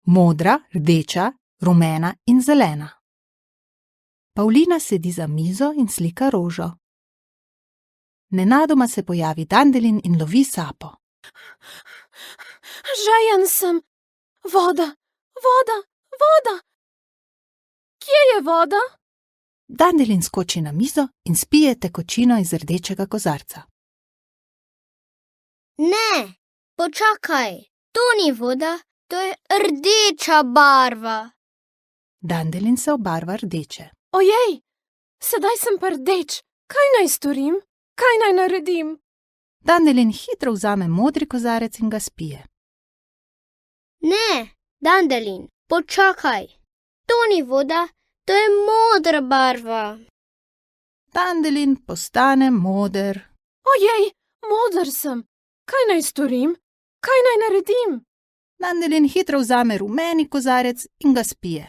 modra, rdeča, rumena in zelena. Pavlina sedi za mizo in slika rožo. Nenadoma se pojavi Dandelin in lovi sapo. Žejen sem. Voda, voda, voda. Kje je voda? Dandelin skoči na mizo in spije tekočino iz rdečega kozarca. Ne, počakaj, to ni voda, to je rdeča barva. Dandelin se obarva rdeče. Ojej, sedaj sem pa rdeč. Kaj naj storim? Kaj naj naredim? Dandelin hitro vzame modri kozarec in ga spije. Ne, Dandelin, počakaj, to ni voda, to je modra barva. Dandelin postane moder. Ojej, moder sem. Kaj naj storim? Kaj naj naredim? Dandelin hitro vzame rumeni kozarec in ga spije.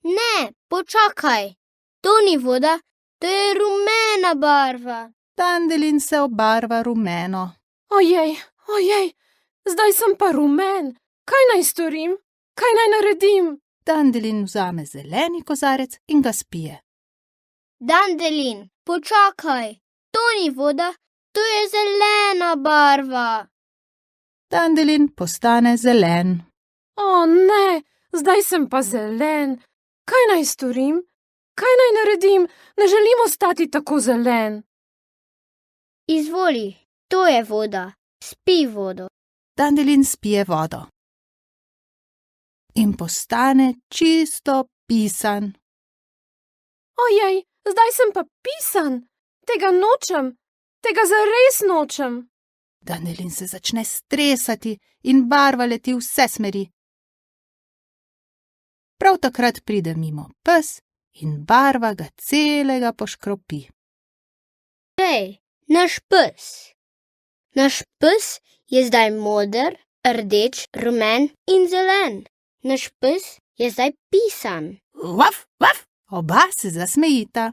Ne, počakaj, to ni voda, to je rumena barva. Dandelin se obarva rumeno. Ojej, ojej, zdaj sem pa rumen. Kaj naj storim? Kaj naj naredim? Dandelin vzame zeleni kozarec in ga spije. Dandelin, počakaj, to ni voda, to je zelena barva. Dandelin postane zelen. O ne, zdaj sem pa zelen. Kaj naj storim? Kaj naj naredim? Ne želim ostati tako zelen. Izvoli, to je voda, spij vodo. Dandelin spije vodo. In postane čisto pisan. Ojej, zdaj sem pa pisan. Tega nočem, tega zares nočem. Dandelin se začne stresati in barva leti v vse smeri. Prav takrat pride mimo pes in barva ga celega poškropi. Hej, naš pes. Naš pes je zdaj moder, rdeč, rumen in zelen. Naš pes je zdaj pisan. Vaf, vaf! Oba se zasmejita.